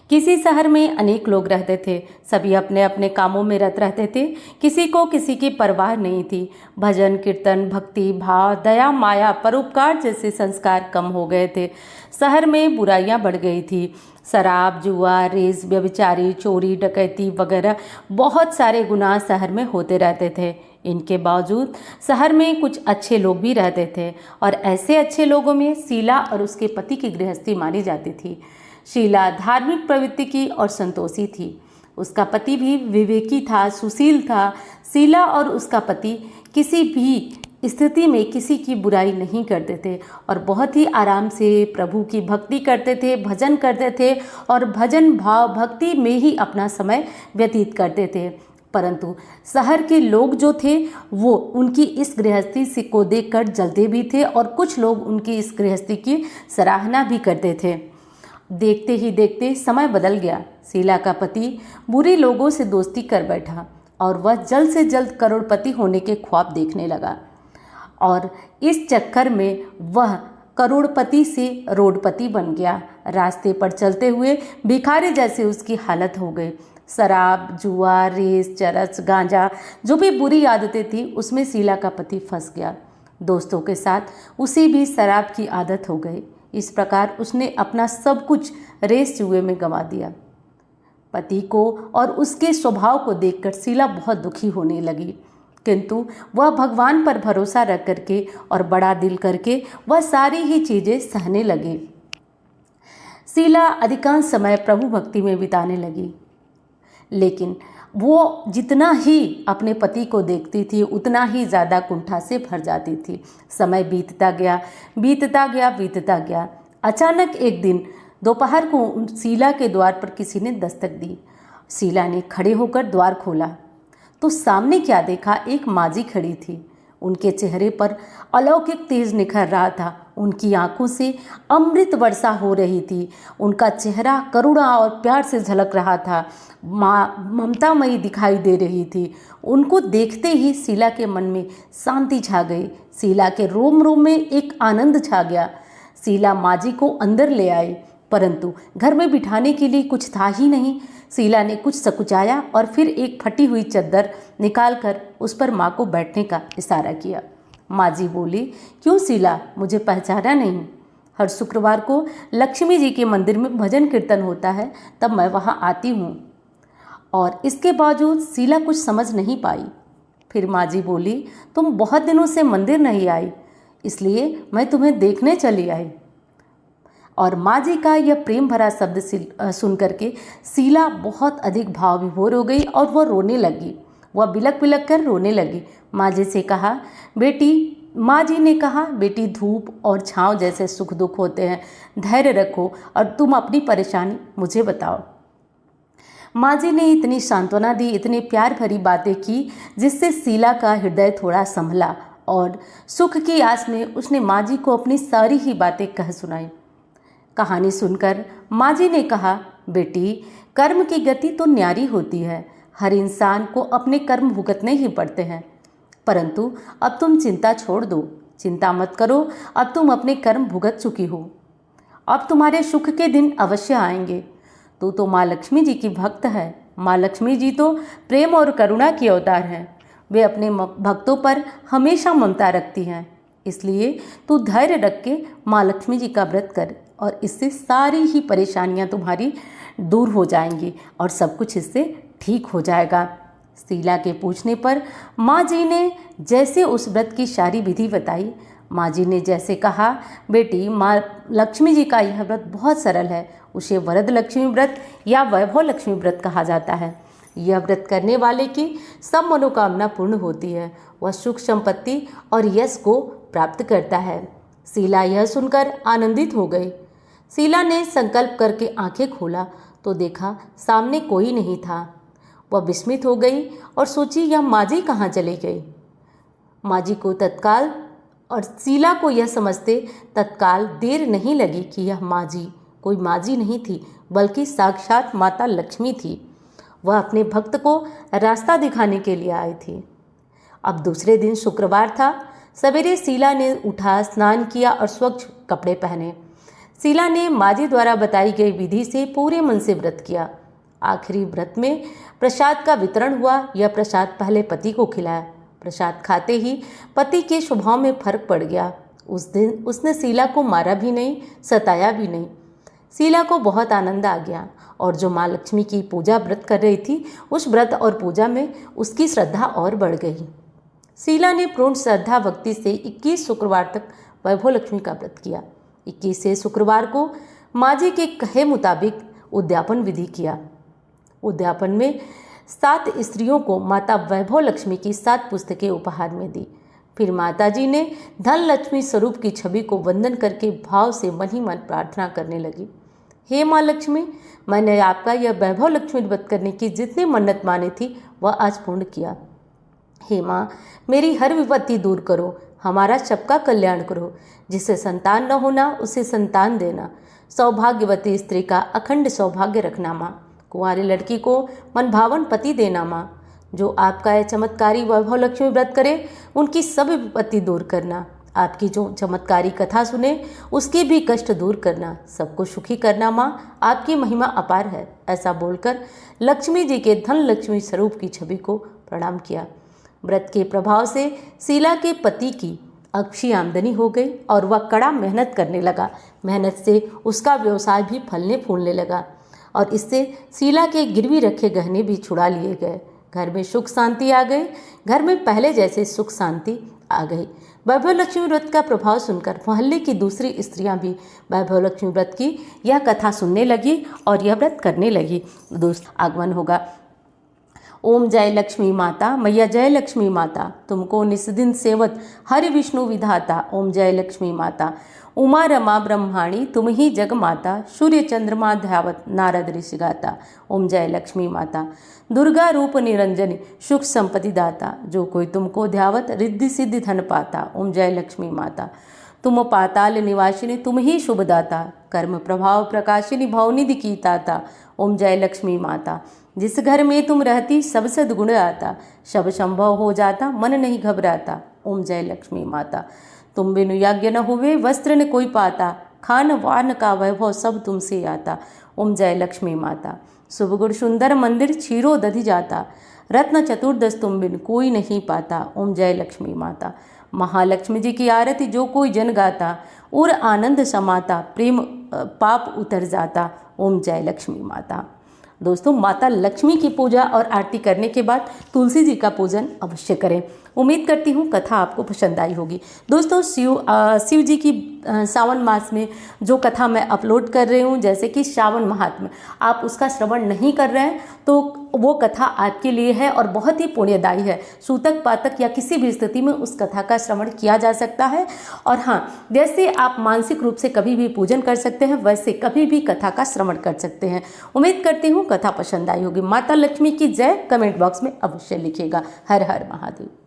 किसी शहर में अनेक लोग रहते थे। सभी अपने अपने कामों में रत रहते थे। किसी को किसी की परवाह नहीं थी। भजन कीर्तन, भक्ति भाव, दया, माया, परोपकार जैसे संस्कार कम हो गए थे। शहर में बुराइयां बढ़ गई थी। शराब, जुआ, रेस, व्यभिचारी, चोरी, डकैती वगैरह बहुत सारे गुनाह शहर में होते रहते थे। इनके बावजूद शहर में कुछ अच्छे लोग भी रहते थे और ऐसे अच्छे लोगों में शीला और उसके पति की गृहस्थी मानी जाती थी। शीला धार्मिक प्रवृत्ति की और संतोषी थी। उसका पति भी विवेकी था, सुशील था। शीला और उसका पति किसी भी स्थिति में किसी की बुराई नहीं करते थे और बहुत ही आराम से प्रभु की भक्ति करते थे, भजन करते थे और भजन भाव भक्ति में ही अपना समय व्यतीत करते थे। परंतु शहर के लोग जो थे वो उनकी इस गृहस्थी से को देखकर जलते भी थे और कुछ लोग उनकी इस गृहस्थी की सराहना भी करते थे। देखते ही देखते समय बदल गया। शीला का पति बुरे लोगों से दोस्ती कर बैठा और वह जल्द से जल्द करोड़पति होने के ख्वाब देखने लगा और इस चक्कर में वह करोड़पति से रोडपति बन गया। रास्ते पर चलते हुए भिखारी जैसे उसकी हालत हो गई। शराब, जुआ, रेस, चरस, गांजा, जो भी बुरी आदतें थी उसमें शीला का पति फंस गया। दोस्तों के साथ उसे भी शराब की आदत हो गई। इस प्रकार उसने अपना सब कुछ रेस जुए में गंवा दिया। पति को और उसके स्वभाव को देखकर शीला बहुत दुखी होने लगी, किंतु वह भगवान पर भरोसा रख करके और बड़ा दिल करके वह सारी ही चीज़ें सहने लगी। शीला अधिकांश समय प्रभु भक्ति में बिताने लगी, लेकिन वो जितना ही अपने पति को देखती थी उतना ही ज़्यादा कुंठा से भर जाती थी। समय बीतता गया, बीतता गया, बीतता गया। अचानक एक दिन दोपहर को शीला के द्वार पर किसी ने दस्तक दी। शीला ने खड़े होकर द्वार खोला तो सामने क्या देखा, एक माजी खड़ी थी। उनके चेहरे पर अलौकिक तेज निखर रहा था। उनकी आंखों से अमृत वर्षा हो रही थी। उनका चेहरा करुणा और प्यार से झलक रहा था। ममतामयी दिखाई दे रही थी। उनको देखते ही शीला के मन में शांति छा गई। शीला के रोम रोम में एक आनंद छा गया। शीला माजी को अंदर ले आई, परंतु घर में बिठाने के लिए कुछ था ही नहीं। शीला ने कुछ सकुचाया और फिर एक फटी हुई चद्दर निकालकर उस पर माँ को बैठने का इशारा किया। माँ जी बोली, क्यों शीला, मुझे पहचाना नहीं? हर शुक्रवार को लक्ष्मी जी के मंदिर में भजन कीर्तन होता है, तब मैं वहाँ आती हूँ। और इसके बावजूद शीला कुछ समझ नहीं पाई। फिर माँ जी बोली, तुम बहुत दिनों से मंदिर नहीं आई, इसलिए मैं तुम्हें देखने चली आई। और माँ जी का यह प्रेम भरा शब्द सुन करके शीला बहुत अधिक भाव विभोर हो गई और वह रोने लगी। वह बिलक बिलक कर रोने लगी। माँ जी से कहा, बेटी, माँ जी ने कहा, बेटी, धूप और छाँव जैसे सुख दुख होते हैं, धैर्य रखो और तुम अपनी परेशानी मुझे बताओ। माँ जी ने इतनी सांत्वना दी, इतनी प्यार भरी बातें की, जिससे शीला का हृदय थोड़ा संभला और सुख की आस में उसने माँ जी को अपनी सारी ही बातें कह सुनाई। कहानी सुनकर माँ जी ने कहा, बेटी, कर्म की गति तो न्यारी होती है। हर इंसान को अपने कर्म भुगतने ही पड़ते हैं, परंतु अब तुम चिंता छोड़ दो, चिंता मत करो। अब तुम अपने कर्म भुगत चुकी हो, अब तुम्हारे सुख के दिन अवश्य आएंगे। तू तो माँ लक्ष्मी जी की भक्त है। माँ लक्ष्मी जी तो प्रेम और करुणा की अवतार हैं। वे अपने भक्तों पर हमेशा ममता रखती हैं, इसलिए तू धैर्य रख के माँ लक्ष्मी जी का व्रत कर और इससे सारी ही परेशानियां तुम्हारी दूर हो जाएंगी और सब कुछ इससे ठीक हो जाएगा। शीला के पूछने पर माँ जी ने जैसे उस व्रत की सारी विधि बताई, माँ जी ने जैसे कहा, बेटी, माँ लक्ष्मी जी का यह व्रत बहुत सरल है। उसे वरद लक्ष्मी व्रत या वैभव लक्ष्मी व्रत कहा जाता है। यह व्रत करने वाले की सब मनोकामना पूर्ण होती है। वह सुख संपत्ति और यश को प्राप्त करता है। शीला यह सुनकर आनंदित हो गई। शीला ने संकल्प करके आंखें खोला तो देखा सामने कोई नहीं था। वह विस्मित हो गई और सोची, यह माँ जी कहाँ चली गई? माँ जी को तत्काल और शीला को यह समझते तत्काल देर नहीं लगी कि यह माँ जी कोई माँ जी नहीं थी, बल्कि साक्षात माता लक्ष्मी थी। वह अपने भक्त को रास्ता दिखाने के लिए आई थी। अब दूसरे दिन शुक्रवार था। सवेरे शीला ने उठा, स्नान किया और स्वच्छ कपड़े पहने। शीला ने माजी द्वारा बताई गई विधि से पूरे मन से व्रत किया। आखिरी व्रत में प्रसाद का वितरण हुआ। यह प्रसाद पहले पति को खिलाया। प्रसाद खाते ही पति के स्वभाव में फर्क पड़ गया। उस दिन उसने शीला को मारा भी नहीं, सताया भी नहीं। शीला को बहुत आनंद आ गया और जो माँ लक्ष्मी की पूजा व्रत कर रही थी, उस व्रत और पूजा में उसकी श्रद्धा और बढ़ गई। शीला ने पूर्ण श्रद्धा भक्ति से 21 शुक्रवार तक वैभव लक्ष्मी का व्रत किया। 21वें शुक्रवार को माँ जी के कहे मुताबिक उद्यापन विधि किया। उद्यापन में 7 स्त्रियों को माता वैभव लक्ष्मी की 7 पुस्तकें उपहार में दी। फिर माता जी ने धन लक्ष्मी स्वरूप की छवि को वंदन करके भाव से मन ही मन प्रार्थना करने लगी। हे माँ लक्ष्मी, मैंने आपका यह वैभव लक्ष्मी व्रत करने की जितनी मन्नत मानी थी वह आज पूर्ण किया। हे माँ, मेरी हर विपत्ति दूर करो, हमारा सबका कल्याण करो। जिसे संतान न होना उसे संतान देना। सौभाग्यवती स्त्री का अखंड सौभाग्य रखना माँ। कुंवारी लड़की को मनभावन पति देना माँ। जो आपका यह चमत्कारी वैभव लक्ष्मी व्रत करे, उनकी सब विपत्ति दूर करना। आपकी जो चमत्कारी कथा सुने, उसके भी कष्ट दूर करना। सबको सुखी करना माँ, आपकी महिमा अपार है। ऐसा बोलकर लक्ष्मी जी के धन लक्ष्मी स्वरूप की छवि को प्रणाम किया। व्रत के प्रभाव से शीला के पति की अच्छी आमदनी हो गई और वह कड़ा मेहनत करने लगा। मेहनत से उसका व्यवसाय भी फलने फूलने लगा और इससे शीला के गिरवी रखे गहने भी छुड़ा लिए गए। घर में सुख शांति आ गई। घर में पहले जैसे सुख शांति आ गई। वैभव लक्ष्मी व्रत का प्रभाव सुनकर मोहल्ले की दूसरी स्त्रियां भी वैभव लक्ष्मी व्रत की यह कथा सुनने लगी और यह व्रत करने लगी। दोस्त, आगमन होगा। ओम जय लक्ष्मी माता, मैया जय लक्ष्मी माता, तुमको निस्दिन सेवत हरि विष्णु विधाता। ओम जय लक्ष्मी माता, उमा रमा ब्रह्माणी, तुम ही जग माता, सूर्य चंद्रमा ध्यावत नारद ऋषि गाता। ओम जय लक्ष्मी माता, दुर्गा रूप निरंजनी, सुख संपत्ति दाता, जो कोई तुमको ध्यावत रिद्धि सिद्धि धन पाता। ओम जय लक्ष्मी माता, तुम पाताल निवासिनी, तुम ही शुभदाता, कर्म प्रभाव प्रकाशिनी, भवनिधि की ताता। ओम जय लक्ष्मी माता, जिस घर में तुम रहती सब सद्गुण आता, सब संभव हो जाता, मन नहीं घबराता। ओम जय लक्ष्मी माता, तुम बिनु यज्ञ न हुए, वस्त्र न कोई पाता, खान वान का वैभव सब तुमसे आता। ओम जय लक्ष्मी माता, शुभ गुण सुंदर मंदिर क्षीरो दधि जाता, रत्न चतुर्दश तुम बिन कोई नहीं पाता। ओम जय लक्ष्मी माता, महालक्ष्मी जी की आरती जो कोई जन गाता, और आनंद समाता, प्रेम पाप उतर जाता। ओम जय लक्ष्मी माता। दोस्तों, माता लक्ष्मी की पूजा और आरती करने के बाद तुलसी जी का पूजन अवश्य करें। उम्मीद करती हूँ कथा आपको पसंद आई होगी। दोस्तों, शिव जी की सावन मास में जो कथा मैं अपलोड कर रही हूँ, जैसे कि श्रावण महात्म्य, आप उसका श्रवण नहीं कर रहे हैं तो वो कथा आपके लिए है और बहुत ही पुण्यदायी है। सूतक पातक या किसी भी स्थिति में उस कथा का श्रवण किया जा सकता है। और हाँ, जैसे आप मानसिक रूप से कभी भी पूजन कर सकते हैं, वैसे कभी भी कथा का श्रवण कर सकते हैं। उम्मीद करती हूँ कथा पसंद आई होगी। माता लक्ष्मी की जय कमेंट बॉक्स में अवश्य लिखिएगा। हर हर महादेव।